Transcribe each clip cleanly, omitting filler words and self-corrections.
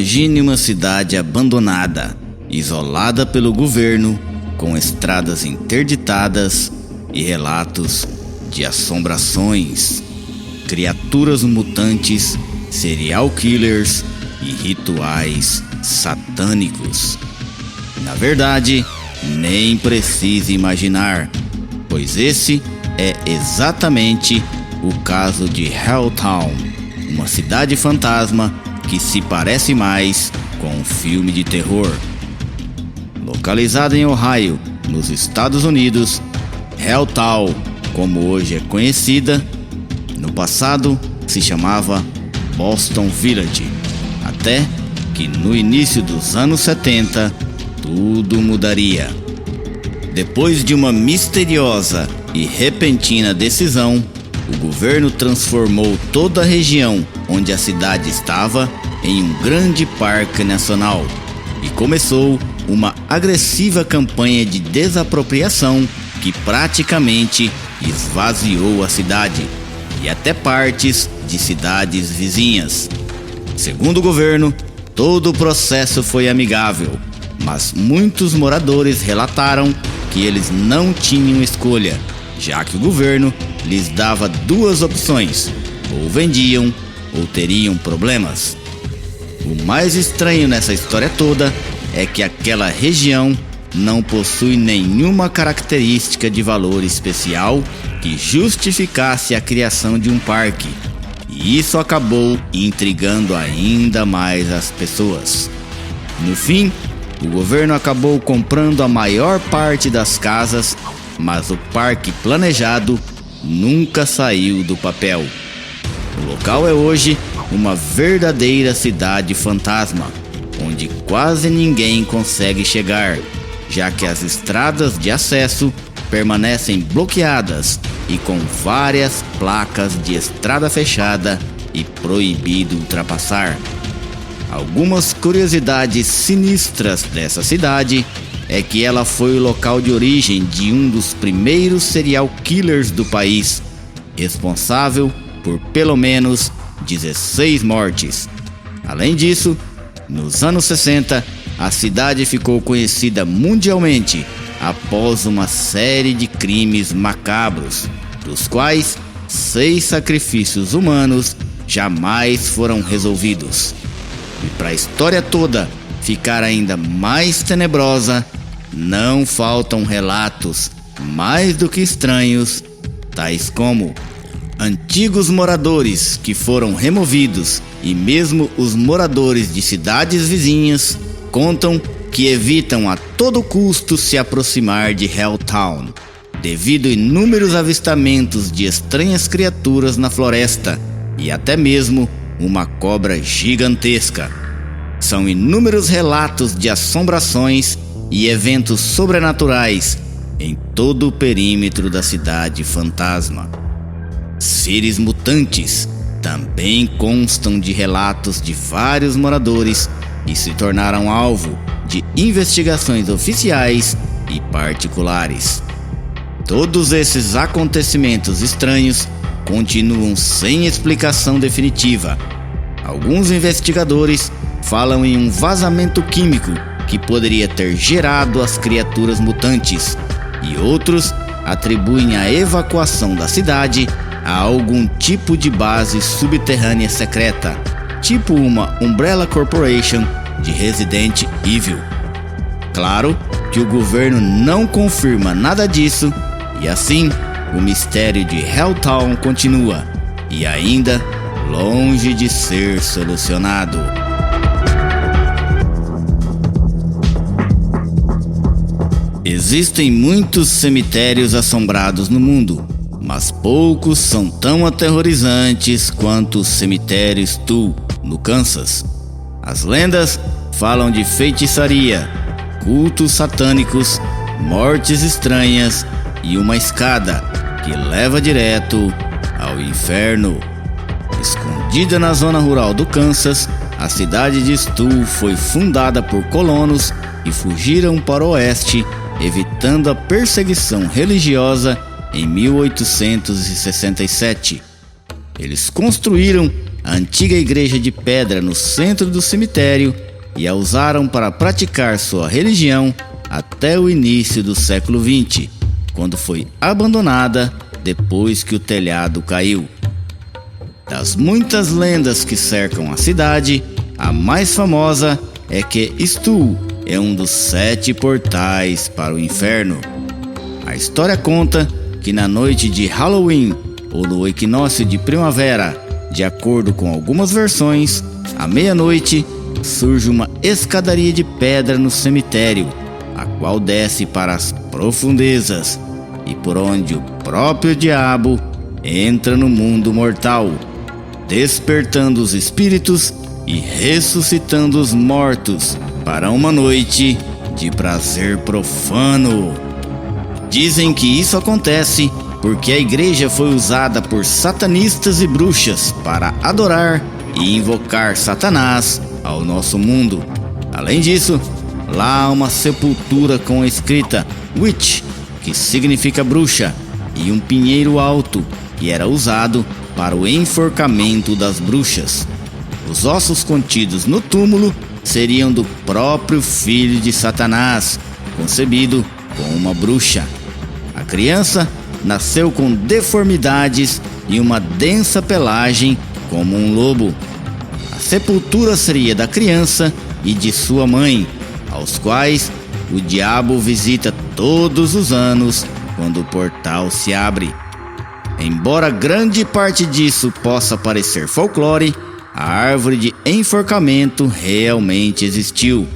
Imagine uma cidade abandonada, isolada pelo governo, com estradas interditadas e relatos de assombrações, criaturas mutantes, serial killers e rituais satânicos. Na verdade, nem precisa imaginar, pois esse é exatamente o caso de Helltown, uma cidade fantasma que se parece mais com um filme de terror. Localizada em Ohio, nos Estados Unidos, Helltown, como hoje é conhecida, no passado se chamava Boston Village, até que no início dos anos 70 tudo mudaria. Depois de uma misteriosa e repentina decisão, o governo transformou toda a região onde a cidade estava em um grande parque nacional e começou uma agressiva campanha de desapropriação que praticamente esvaziou a cidade e até partes de cidades vizinhas. Segundo o governo, todo o processo foi amigável, mas muitos moradores relataram que eles não tinham escolha, já que o governo lhes dava duas opções: ou vendiam ou teriam problemas. O mais estranho nessa história toda é que aquela região não possui nenhuma característica de valor especial que justificasse a criação de um parque, e isso acabou intrigando ainda mais as pessoas. No fim, o governo acabou comprando a maior parte das casas, mas o parque planejado nunca saiu do papel. O local é hoje uma verdadeira cidade fantasma, onde quase ninguém consegue chegar, já que as estradas de acesso permanecem bloqueadas e com várias placas de estrada fechada e proibido ultrapassar. Algumas curiosidades sinistras dessa cidade é que ela foi o local de origem de um dos primeiros serial killers do país, responsável por pelo menos 16 mortes. Além disso, nos anos 60, a cidade ficou conhecida mundialmente após uma série de crimes macabros, dos quais 6 sacrifícios humanos jamais foram resolvidos. E para a história toda ficar ainda mais tenebrosa, não faltam relatos mais do que estranhos, tais como antigos moradores que foram removidos, e mesmo os moradores de cidades vizinhas contam que evitam a todo custo se aproximar de Helltown, devido a inúmeros avistamentos de estranhas criaturas na floresta e até mesmo uma cobra gigantesca. São inúmeros relatos de assombrações e eventos sobrenaturais em todo o perímetro da cidade fantasma. Seres mutantes também constam de relatos de vários moradores e se tornaram alvo de investigações oficiais e particulares. Todos esses acontecimentos estranhos continuam sem explicação definitiva. Alguns investigadores falam em um vazamento químico que poderia ter gerado as criaturas mutantes, e outros atribuem a evacuação da cidade a algum tipo de base subterrânea secreta, tipo uma Umbrella Corporation de Resident Evil. Claro que o governo não confirma nada disso, e assim o mistério de Helltown continua, e ainda longe de ser solucionado. Existem muitos cemitérios assombrados no mundo, mas poucos são tão aterrorizantes quanto o cemitério Stowe, no Kansas. As lendas falam de feitiçaria, cultos satânicos, mortes estranhas e uma escada que leva direto ao inferno. Escondida na zona rural do Kansas, a cidade de Stowe foi fundada por colonos que fugiram para o oeste, evitando a perseguição religiosa em 1867. Eles construíram a antiga igreja de pedra no centro do cemitério e a usaram para praticar sua religião até o início do século XX, quando foi abandonada depois que o telhado caiu. Das muitas lendas que cercam a cidade, a mais famosa é que Stuhl é um dos 7 portais para o inferno. A história conta que na noite de Halloween ou no equinócio de primavera, de acordo com algumas versões, à meia-noite surge uma escadaria de pedra no cemitério, a qual desce para as profundezas e por onde o próprio diabo entra no mundo mortal, despertando os espíritos e ressuscitando os mortos para uma noite de prazer profano. Dizem que isso acontece porque a igreja foi usada por satanistas e bruxas para adorar e invocar Satanás ao nosso mundo. Além disso, lá há uma sepultura com a escrita Witch, que significa bruxa, e um pinheiro alto, que era usado para o enforcamento das bruxas. Os ossos contidos no túmulo seriam do próprio filho de Satanás, concebido como uma bruxa. A criança nasceu com deformidades e uma densa pelagem como um lobo. A sepultura seria da criança e de sua mãe, aos quais o diabo visita todos os anos quando o portal se abre. Embora grande parte disso possa parecer folclore, a árvore de enforcamento realmente existiu.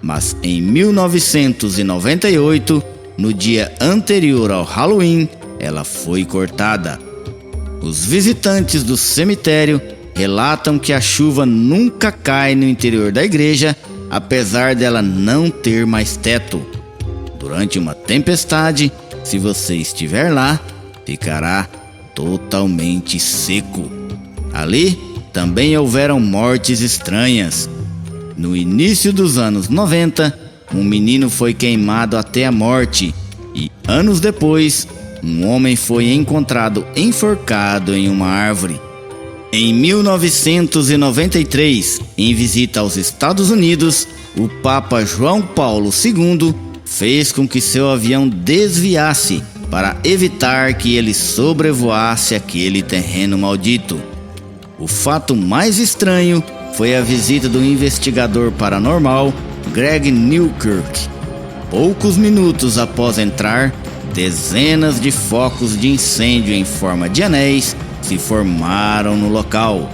Mas em 1998, no dia anterior ao Halloween, ela foi cortada. Os visitantes do cemitério relatam que a chuva nunca cai no interior da igreja, apesar dela não ter mais teto. Durante uma tempestade, se você estiver lá, ficará totalmente seco. Ali também houveram mortes estranhas. No início dos anos 90, um menino foi queimado até a morte e, anos depois, um homem foi encontrado enforcado em uma árvore. Em 1993, em visita aos Estados Unidos, o Papa João Paulo II fez com que seu avião desviasse para evitar que ele sobrevoasse aquele terreno maldito. O fato mais estranho foi a visita do investigador paranormal Greg Newkirk. Poucos minutos após entrar, dezenas de focos de incêndio em forma de anéis se formaram no local.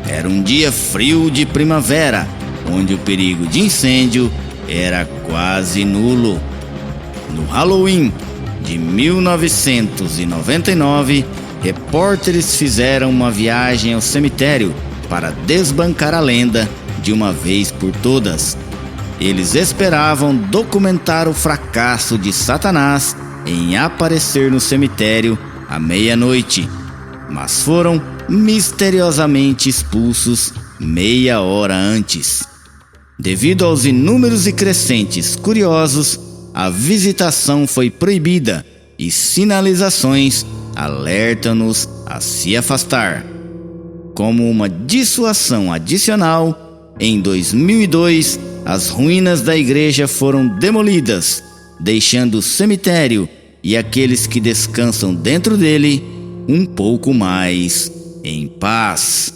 Era um dia frio de primavera, onde o perigo de incêndio era quase nulo. No Halloween de 1999, repórteres fizeram uma viagem ao cemitério para desbancar a lenda de uma vez por todas. Eles esperavam documentar o fracasso de Satanás em aparecer no cemitério à meia-noite, mas foram misteriosamente expulsos meia hora antes. Devido aos inúmeros e crescentes curiosos, a visitação foi proibida e sinalizações alertam-nos a se afastar. Como uma dissuasão adicional, em 2002, as ruínas da igreja foram demolidas, deixando o cemitério e aqueles que descansam dentro dele um pouco mais em paz.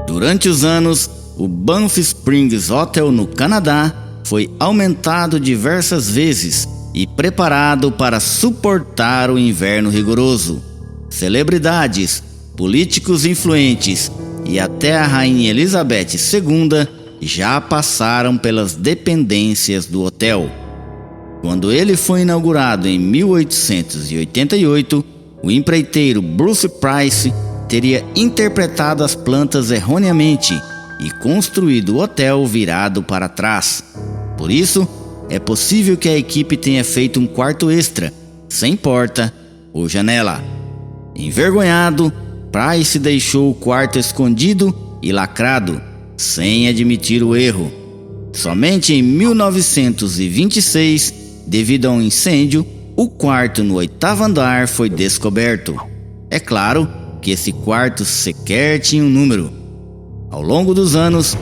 Durante os anos, o Banff Springs Hotel no Canadá foi aumentado diversas vezes e preparado para suportar o inverno rigoroso. Celebridades, políticos influentes e até a Rainha Elizabeth II já passaram pelas dependências do hotel. Quando ele foi inaugurado em 1888, o empreiteiro Bruce Price teria interpretado as plantas erroneamente e construído o hotel virado para trás. Por isso, é possível que a equipe tenha feito um quarto extra, sem porta ou janela. Envergonhado, Price deixou o quarto escondido e lacrado, sem admitir o erro. Somente em 1926, devido a um incêndio, o quarto no 8º andar foi descoberto. É claro que esse quarto sequer tinha um número. Ao longo dos anos,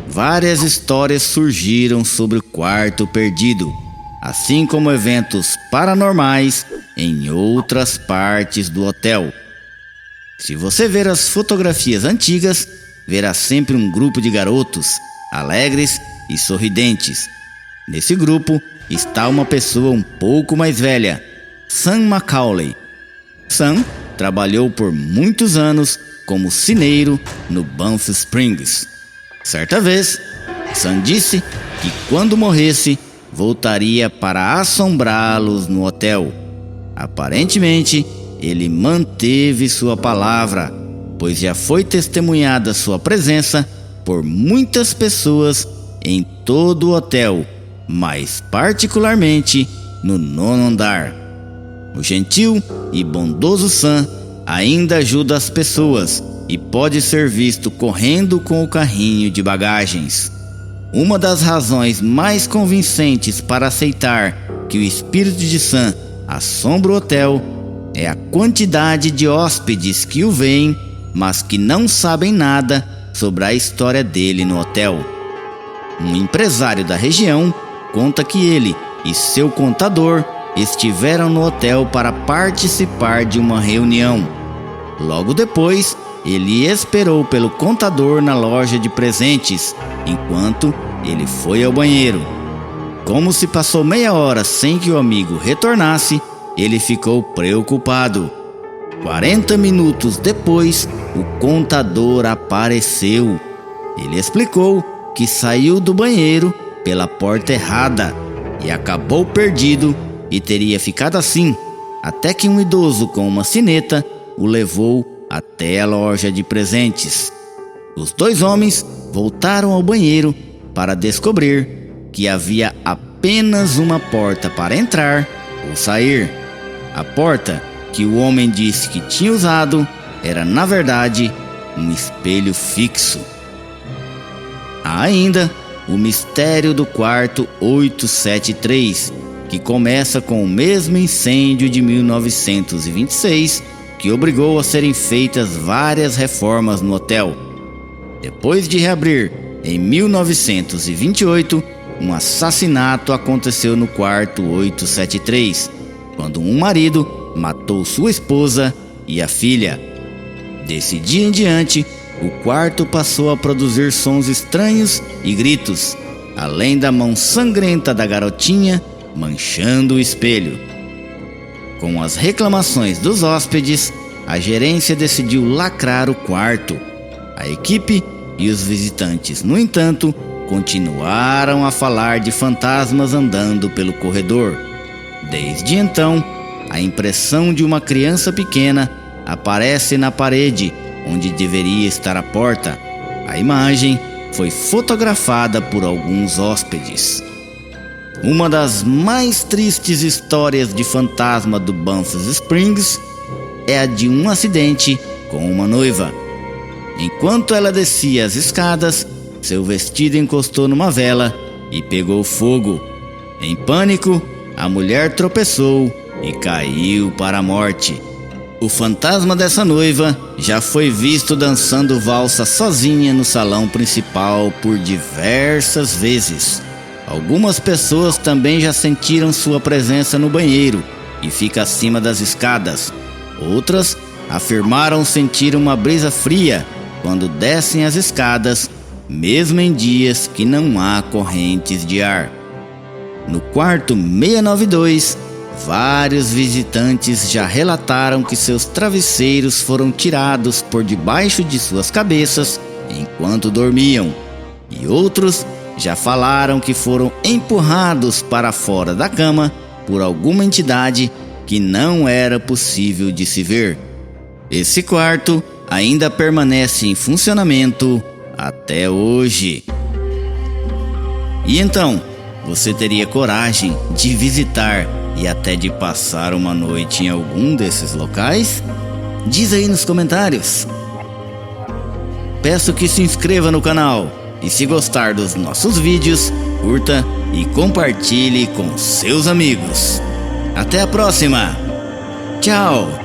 várias histórias surgiram sobre o quarto perdido, assim como eventos paranormais em outras partes do hotel. Se você ver as fotografias antigas, verá sempre um grupo de garotos alegres e sorridentes. Nesse grupo está uma pessoa um pouco mais velha, Sam Macaulay. Sam trabalhou por muitos anos como cineiro no Banff Springs. Certa vez, Sam disse que quando morresse, voltaria para assombrá-los no hotel. Aparentemente, ele manteve sua palavra, pois já foi testemunhada sua presença por muitas pessoas em todo o hotel, mas particularmente no 9º andar. O gentil e bondoso Sam ainda ajuda as pessoas e pode ser visto correndo com o carrinho de bagagens. Uma das razões mais convincentes para aceitar que o espírito de Sam assombra o hotel é a quantidade de hóspedes que o veem, mas que não sabem nada sobre a história dele no hotel. Um empresário da região conta que ele e seu contador estiveram no hotel para participar de uma reunião. Logo depois, ele esperou pelo contador na loja de presentes, enquanto ele foi ao banheiro. Como se passou meia hora sem que o amigo retornasse, ele ficou preocupado. 40 minutos depois, o contador apareceu. Ele explicou que saiu do banheiro pela porta errada e acabou perdido e teria ficado assim, até que um idoso com uma sineta o levou até a loja de presentes. Os dois homens voltaram ao banheiro para descobrir que havia apenas uma porta para entrar ou sair. A porta que o homem disse que tinha usado era, na verdade, um espelho fixo. Há ainda o mistério do quarto 873, que começa com o mesmo incêndio de 1926, que obrigou a serem feitas várias reformas no hotel. Depois de reabrir em 1928, um assassinato aconteceu no quarto 873, quando um marido matou sua esposa e a filha. Desse dia em diante, o quarto passou a produzir sons estranhos e gritos, além da mão sangrenta da garotinha manchando o espelho. Com as reclamações dos hóspedes, a gerência decidiu lacrar o quarto. A equipe e os visitantes, no entanto, continuaram a falar de fantasmas andando pelo corredor. Desde então, a impressão de uma criança pequena aparece na parede onde deveria estar a porta. A imagem foi fotografada por alguns hóspedes. Uma das mais tristes histórias de fantasma do Banff Springs é a de um acidente com uma noiva. Enquanto ela descia as escadas, seu vestido encostou numa vela e pegou fogo. Em pânico, a mulher tropeçou e caiu para a morte. O fantasma dessa noiva já foi visto dançando valsa sozinha no salão principal por diversas vezes. Algumas pessoas também já sentiram sua presença no banheiro e fica acima das escadas. Outras afirmaram sentir uma brisa fria quando descem as escadas, mesmo em dias que não há correntes de ar. No quarto 692, vários visitantes já relataram que seus travesseiros foram tirados por debaixo de suas cabeças enquanto dormiam, e outros já falaram que foram empurrados para fora da cama por alguma entidade que não era possível de se ver. Esse quarto ainda permanece em funcionamento até hoje. E então, você teria coragem de visitar e até de passar uma noite em algum desses locais? Diz aí nos comentários. Peço que se inscreva no canal e, se gostar dos nossos vídeos, curta e compartilhe com seus amigos. Até Até a próxima. Tchau.